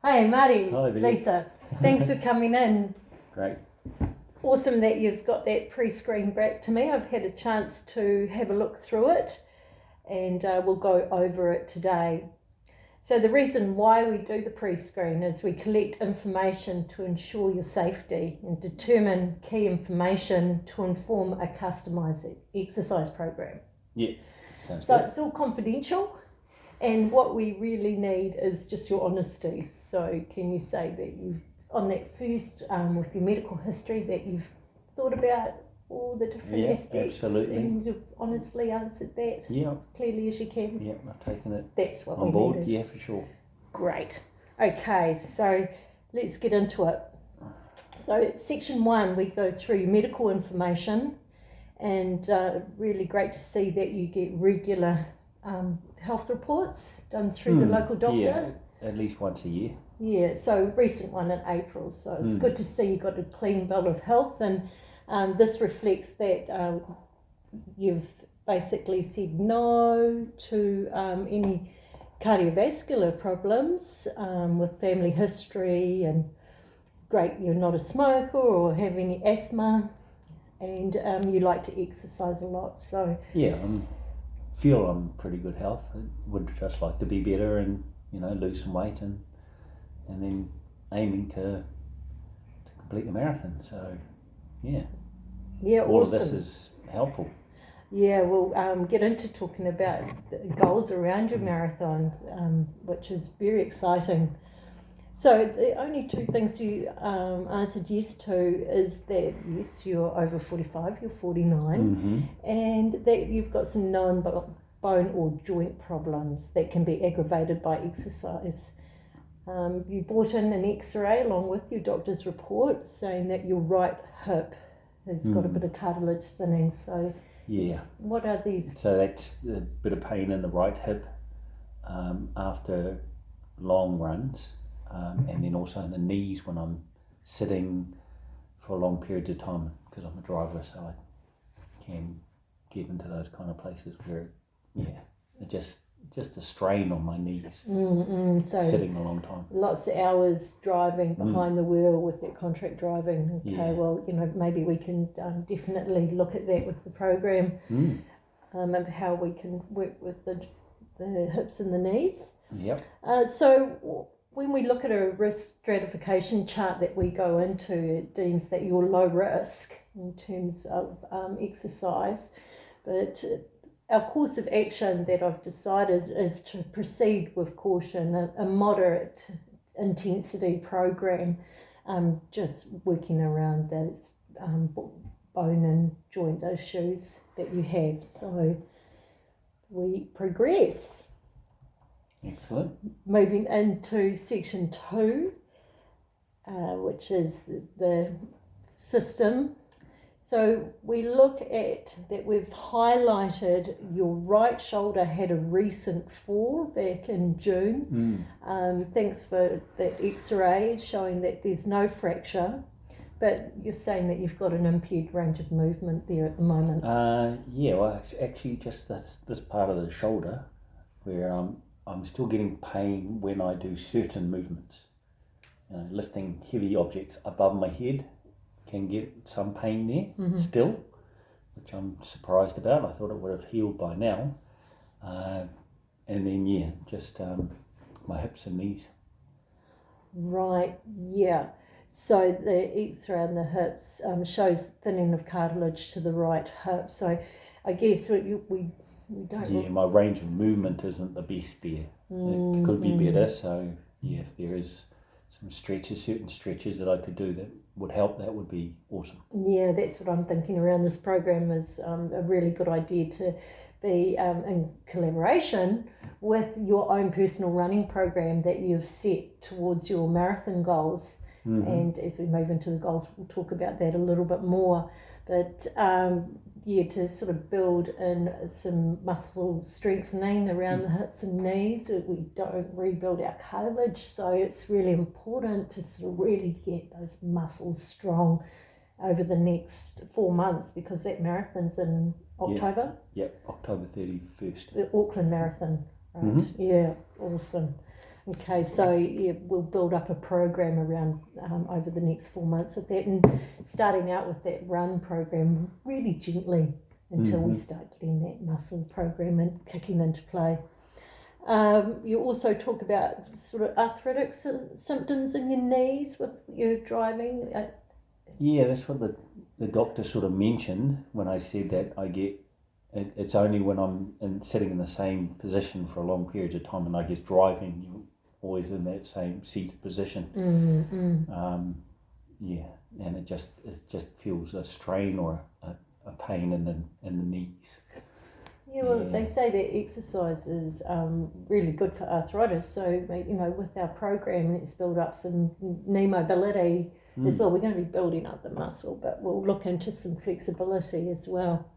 Hey, Marty. Hi, Viv. Lisa. Thanks for coming in. Great. Awesome that you've got that pre-screen back to me. I've had a chance to have a look through it and we'll go over it today. So the reason why we do the pre-screen is we collect information to ensure your safety and determine key information to inform a customised exercise program. Yeah, sounds So good. it's all confidential, and what we really need is just your honesty. So can you say that you've, on that first, with your medical history, that you've thought about all the different aspects absolutely. and you've honestly answered that as clearly as you can? Yeah, I've taken it That's what on we board. needed. Yeah, for sure. Great. Okay, so let's get into it. So section 1, we go through medical information, and really great to see that you get regular health reports done through the local doctor. Yeah, at least once a year. Yeah, so recent one in April. So it's good to see you got a clean bill of health, and this reflects that you've basically said no to any cardiovascular problems with family history, and great, you're not a smoker or have any asthma, and you like to exercise a lot. So yeah, feel I'm pretty good health. I would just like to be better and lose some weight and then aiming to complete the marathon. So yeah, all awesome. of this is helpful. Yeah, we'll get into talking about the goals around your marathon, which is very exciting. So the only two things you answered yes to is that yes, you're over 45, you're 49, and that you've got some known bone or joint problems that can be aggravated by exercise. You brought in an X-ray along with your doctor's report saying that your right hip has got a bit of cartilage thinning. So what are these? So that's a bit of pain in the right hip after long runs. And then also in the knees when I'm sitting for long periods of time, because I'm a driver, so I can get into those kind of places where, just a strain on my knees, So sitting a long time. Lots of hours driving behind the wheel with that contract driving. Okay, well, maybe we can definitely look at that with the program, of how we can work with the hips and the knees. Yep. So when we look at a risk stratification chart that we go into, it deems that you're low risk in terms of exercise, but our course of action that I've decided is to proceed with caution, a moderate intensity program, just working around those bone and joint issues that you have. So we progress. Excellent. Moving into section 2, which is the system. So we look at that we've highlighted your right shoulder had a recent fall back in June. Thanks for that X-ray showing that there's no fracture, but you're saying that you've got an impaired range of movement there at the moment. Well, actually just this part of the shoulder where I'm still getting pain when I do certain movements. Lifting heavy objects above my head can get some pain there still, which I'm surprised about. I thought it would have healed by now. And then just my hips and knees. Right, yeah. So the X-ray on the hips shows thinning of cartilage to the right hip. So I guess we don't... Yeah, my range of movement isn't the best there. It could be better. So if there is some certain stretches that I could do that would help, that would be awesome. Yeah, that's what I'm thinking around this program is a really good idea to be in collaboration with your own personal running program that you've set towards your marathon goals. And as we move into the goals, we'll talk about that a little bit more. But to sort of build in some muscle strengthening around the hips and knees. We don't rebuild our cartilage, so it's really important to sort of really get those muscles strong over the next 4 months, because that marathon's in October. Yep, October 31st. The Auckland Marathon, right? Yeah, awesome. Okay, so yeah, we'll build up a program around over the next 4 months with that, and starting out with that run program really gently until we start getting that muscle program and kicking into play. You also talk about sort of arthritic symptoms in your knees with your driving. Yeah, that's what the doctor sort of mentioned when I said that I get it's only when I'm sitting in the same position for a long period of time, and I guess driving, you're always in that same seated position. And it just feels a strain or a pain in the knees. Yeah, well, they say that exercise is really good for arthritis. So, you know, with our program, let's build up some knee mobility as well. We're going to be building up the muscle, but we'll look into some flexibility as well.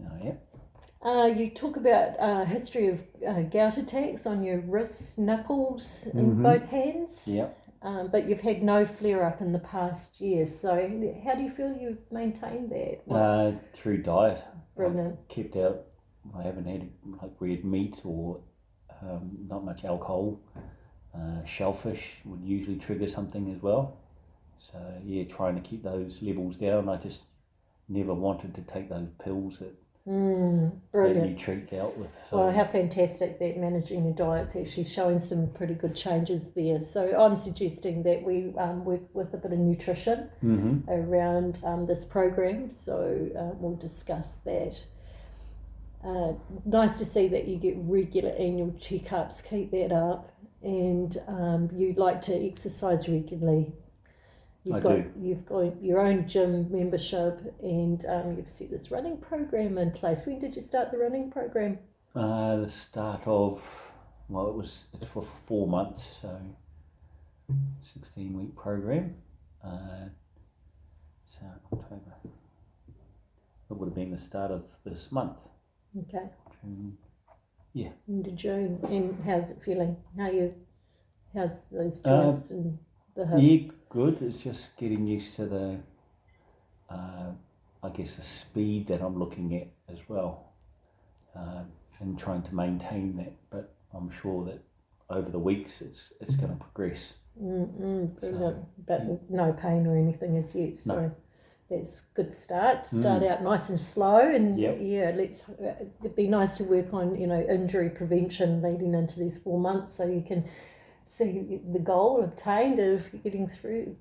Oh, yeah. You talk about history of gout attacks on your wrists, knuckles, and both hands. Yeah. But you've had no flare-up in the past year. So how do you feel you've maintained that? Through diet. Brilliant. I've kept out. I haven't had like red meat or not much alcohol. Shellfish would usually trigger something as well. So yeah, trying to keep those levels down. I just never wanted to take those pills that brilliant. you treat out with. So. Well, how fantastic that managing your diet's actually showing some pretty good changes there. So I'm suggesting that we work with a bit of nutrition around this program. So we'll discuss that. Nice to see that you get regular annual checkups. Keep that up, and you like to exercise regularly. You've got your own gym membership, and you've set this running program in place. When did you start the running program? The start of it's for 4 months, so 16-week program. So October. It would have been the start of this month. Okay. June. Yeah. Into June. And how's it feeling? How's those joints and the hip? Yeah, good. It's just getting used to the, I guess, the speed that I'm looking at as well, and trying to maintain that. But I'm sure that over the weeks it's going to progress. Brilliant. So, but no pain or anything as yet. So. No. That's a good start. Start out nice and slow, and it'd be nice to work on injury prevention leading into these 4 months, so you can see the goal obtained of getting through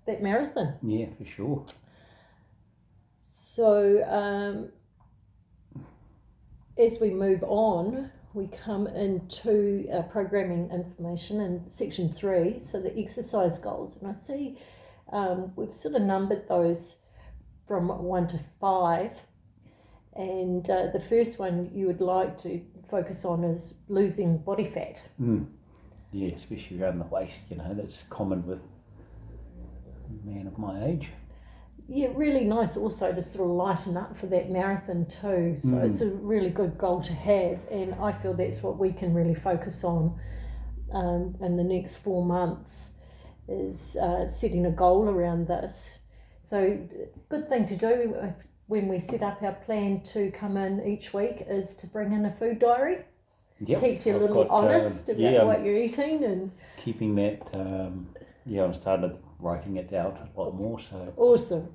that marathon. Yeah, for sure. So as we move on, we come into programming information in section 3. So the exercise goals, and I see. We've sort of numbered those from 1 to 5, and the first one you would like to focus on is losing body fat. Yeah, especially around the waist, that's common with a man of my age. Yeah, really nice also to sort of lighten up for that marathon too, so it's a really good goal to have, and I feel that's what we can really focus on in the next 4 months. Is setting a goal around this. So good thing to do when we set up our plan to come in each week is to bring in a food diary. Yep. Keeps you a little honest about what you're eating, and keeping that I'm started writing it out a lot more, so awesome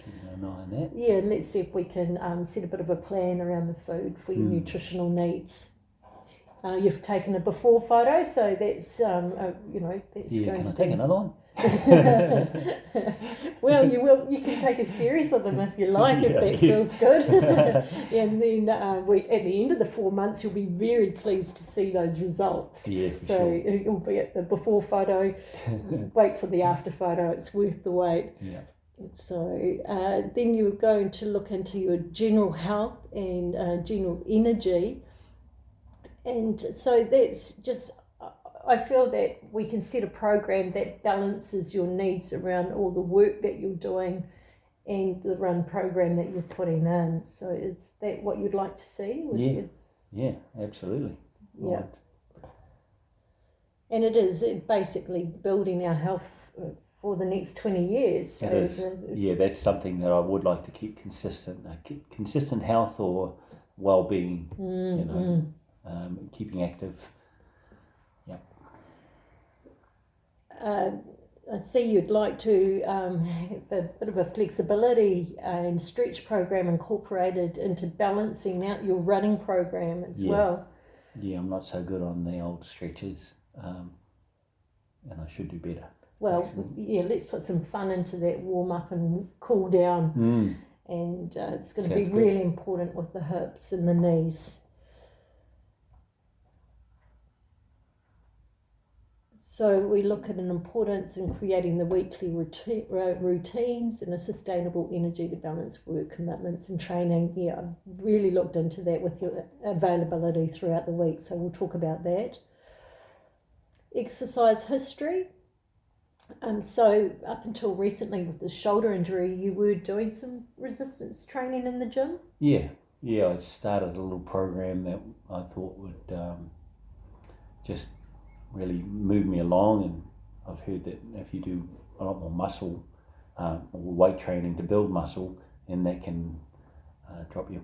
keeping an eye on that. Yeah, let's see if we can set a bit of a plan around the food for your nutritional needs. You've taken a before photo, so that's that's going can to I take another one? Well, you can take a series of them if you like, if that feels good. And then at the end of the 4 months, you'll be very pleased to see those results. Yeah, for so sure. You'll be at the before photo, wait for the after photo. It's worth the wait. Yeah. So then you're going to look into your general health and general energy. And so that's just, I feel that we can set a program that balances your needs around all the work that you're doing and the run program that you're putting in. So is that what you'd like to see? Yeah, absolutely. Yeah. Right. And it is basically building our health for the next 20 years. So it is. That's something that I would like to keep consistent. Consistent health or well-being, keeping active. Yeah. I see you'd like to have a bit of a flexibility and stretch program incorporated into balancing out your running program as well. Yeah, I'm not so good on the old stretches, and I should do better. Well, actually. yeah, let's put some fun into that warm up and cool down. And it's going to be really important with the hips and the knees. So we look at an importance in creating the weekly routines and a sustainable energy to balance work commitments and training. Yeah, I've really looked into that with your availability throughout the week, so we'll talk about that. Exercise history. So up until recently with the shoulder injury, you were doing some resistance training in the gym? Yeah, I started a little program that I thought would just really move me along, and I've heard that if you do a lot more muscle or weight training to build muscle, then that can drop your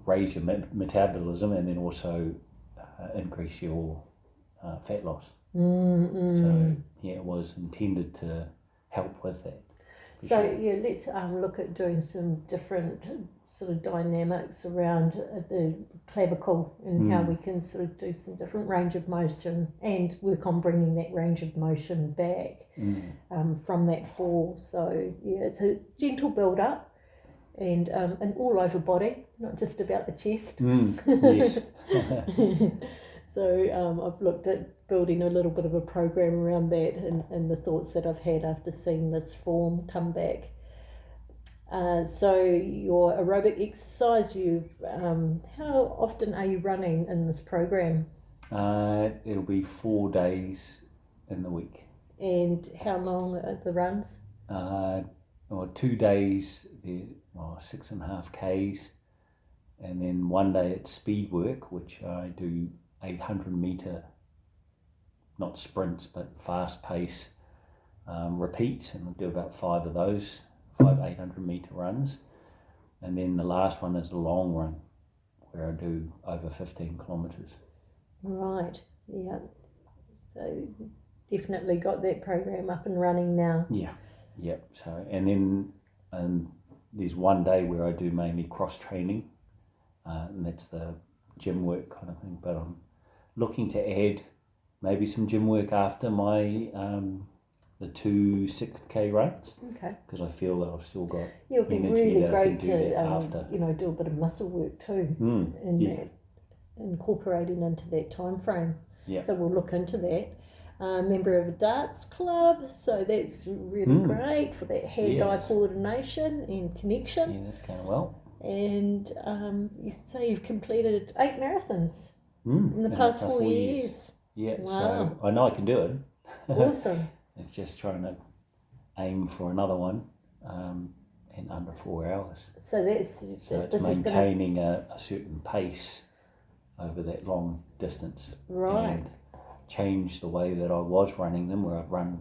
raise your metabolism and then also increase your fat loss. So yeah, it was intended to help with that. So yeah, let's look at doing some different sort of dynamics around the clavicle and how we can sort of do some different range of motion and work on bringing that range of motion back from that fall. So yeah, it's a gentle build up and an all over body, not just about the chest. Yes. So I've looked at building a little bit of a program around that and the thoughts that I've had after seeing this form come back. So your aerobic exercise, how often are you running in this program? It'll be 4 days in the week. And how long are the runs? 2 days, 6.5 Ks, and then 1 day it's speed work, which I do 800 metre, not sprints, but fast pace repeats, and I do about 5 of those, 5 800 metre runs. And then the last one is a long run, where I do over 15 kilometres. Right, yeah. So definitely got that program up and running now. Yeah. So, and then there's 1 day where I do mainly cross training, and that's the gym work kind of thing. But I'm looking to add maybe some gym work after my the 2 6K runs. Okay. Because I feel that I've still got it'll be really great to do a bit of muscle work too that, incorporating into that time frame. Yeah. So we'll look into that. Member of a darts club, so that's really great for that hand-eye coordination and connection. Yeah, that's going well. And you say you've completed 8 marathons in the past 4 years. Yeah, wow. So I know I can do it. Awesome. It's just trying to aim for another one in under 4 hours. So it's maintaining a certain pace over that long distance. Right. And change the way that I was running them, where I'd run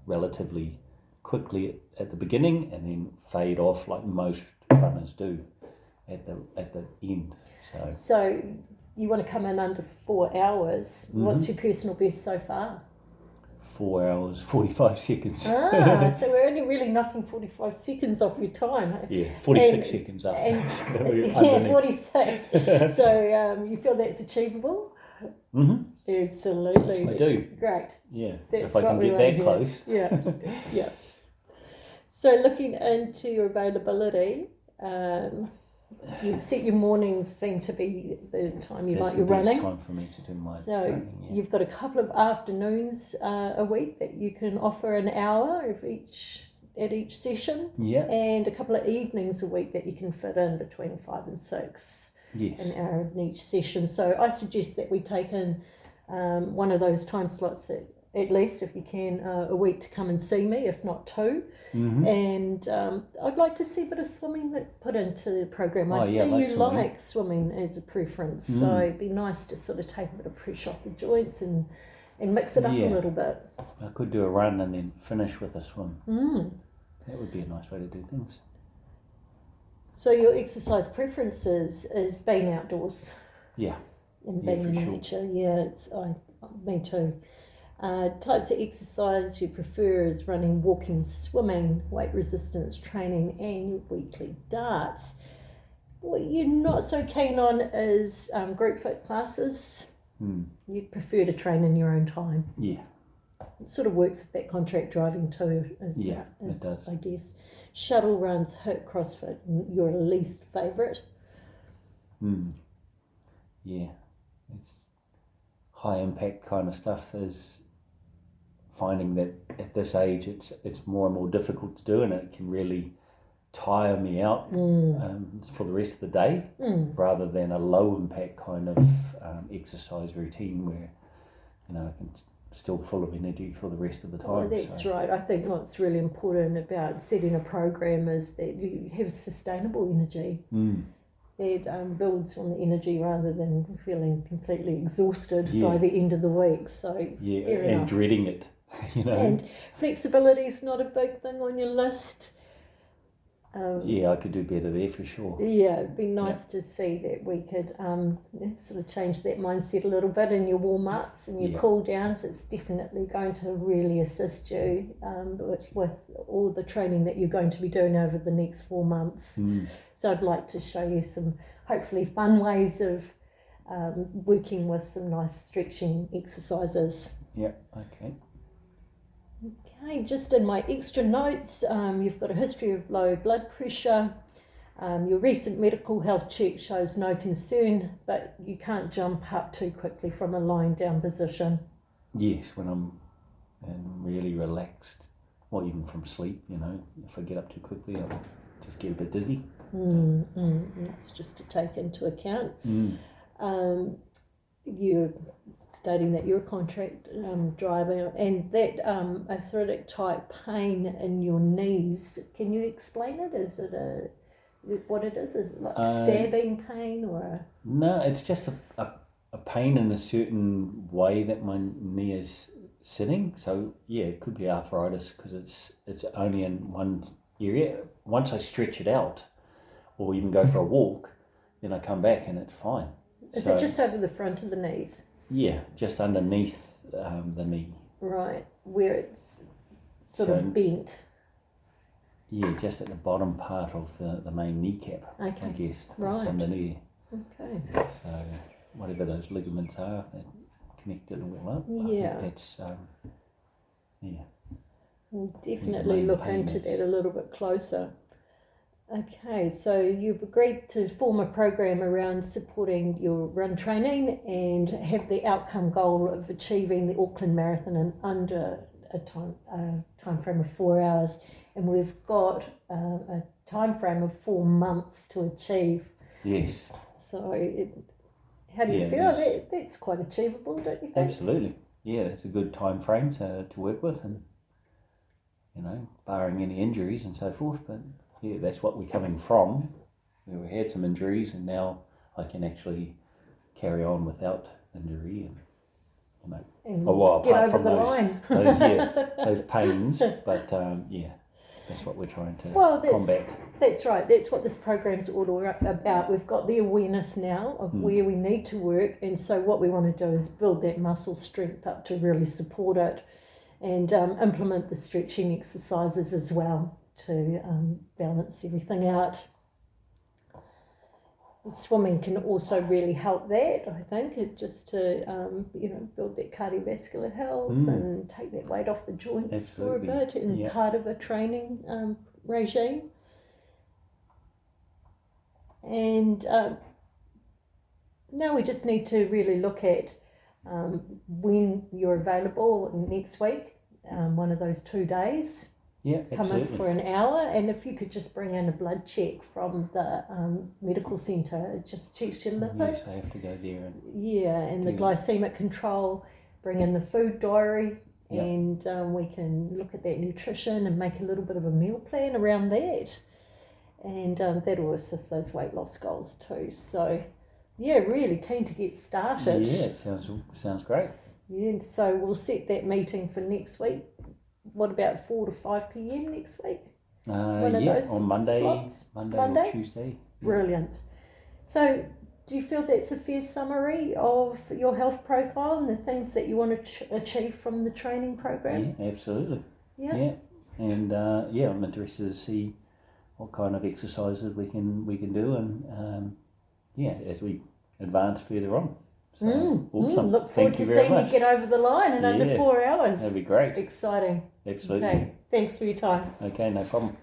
relatively quickly at the beginning and then fade off like most runners do at the end. So you want to come in under 4 hours. What's your personal best so far? 4 hours 45 seconds. So we're only really knocking 45 seconds off your time. Yeah, 46 seconds up. Yeah, 46. So you feel that's achievable? Absolutely. I do. Great. Yeah. If I can get that close. Yeah. So looking into your availability, you set your mornings seem to be the time you like your running. That's the best time for me to do my running. Yeah. You've got a couple of afternoons a week that you can offer an hour at each session. Yeah. And a couple of evenings a week that you can fit in between 5 and 6. Yes. An hour in each session. So I suggest that we take in one of those time slots at least, if you can, a week to come and see me, if not 2. And I'd like to see a bit of swimming put into the program. I see you like swimming as a preference, so it'd be nice to sort of take a bit of pressure off the joints and mix it up a little bit. I could do a run and then finish with a swim. That would be a nice way to do things. So your exercise preferences is being outdoors. Yeah. And being in nature. Yeah, me too. Types of exercise you prefer is running, walking, swimming, weight resistance training, and your weekly darts. What you're not so keen on is group fit classes. You'd prefer to train in your own time. Yeah. It sort of works with that contract driving too. It does. I guess. Shuttle runs, HIIT, CrossFit, your least favourite. Yeah. It's high impact kind of stuff is finding that at this age it's more and more difficult to do, and it can really tire me out for the rest of the day, rather than a low impact kind of exercise routine where I can still full of energy for the rest of the time. Oh, that's right. I think what's really important about setting a program is that you have sustainable energy. That builds on the energy rather than feeling completely exhausted by the end of the week. So fair enough. Dreading it. And flexibility is not a big thing on your list. I could do better there for sure. Yeah, it'd be nice to see that we could sort of change that mindset a little bit in your warm-ups and your cool-downs. It's definitely going to really assist you with all the training that you're going to be doing over the next 4 months. So I'd like to show you some hopefully fun ways of working with some nice stretching exercises. Yeah, okay. Okay, just in my extra notes, you've got a history of low blood pressure. Your recent medical health check shows no concern, but you can't jump up too quickly from a lying down position. Yes, when I'm really relaxed, or even from sleep, if I get up too quickly, I'll just get a bit dizzy. That's just to take into account. You're stating that you're a contract driver, and that arthritic type pain in your knees, can you explain it? Is it what it is? Is it like stabbing pain or? No, it's just a pain in a certain way that my knee is sitting. So it could be arthritis because it's only in one area. Once I stretch it out, or even go for a walk, then I come back and it's fine. Is it just over the front of the knees? Yeah, just underneath the knee. Right, where it's sort of bent. Yeah, just at the bottom part of the main kneecap, I guess. Right. It's under there. Okay. So whatever those ligaments are that connect it all up, I think that's, We'll definitely look into that a little bit closer. Okay, so you've agreed to form a program around supporting your run training and have the outcome goal of achieving the Auckland Marathon in under a time frame of 4 hours, and we've got a time frame of 4 months to achieve. Yes. So how do you feel? That's quite achievable, don't you think? Absolutely. Yeah, that's a good time frame to work with, and barring any injuries and so forth, but that's what we're coming from. We had some injuries, and now I can actually carry on without injury, and apart from those pains. But that's what we're trying to combat. That's right. That's what this program's all about. We've got the awareness now of where we need to work, and so what we want to do is build that muscle strength up to really support it, and implement the stretching exercises as well to balance everything out. Swimming can also really help that, I think, just to build that cardiovascular health and take that weight off the joints for a bit, and part of a training regime. And now we just need to really look at when you're available next week, one of those 2 days. Yeah, come absolutely. in for an hour, and if you could just bring in a blood check from the medical centre, it just checks your lipids. Yes, I have to go there. And the glycemic control, bring in the food diary, and we can look at that nutrition and make a little bit of a meal plan around that. And that will assist those weight loss goals too. So, really keen to get started. Yeah, it sounds great. Yeah, so we'll set that meeting for next week. What about 4 to 5 p.m. next week? On Monday, Monday or Tuesday. Brilliant. So do you feel that's a fair summary of your health profile and the things that you want to achieve from the training program? Yeah, absolutely. Yeah. And I'm interested to see what kind of exercises we can do, and as we advance further on. So awesome. Look forward to seeing you get over the line in under 4 hours. That'd be great. Exciting. Absolutely. Okay. Thanks for your time. Okay, no problem.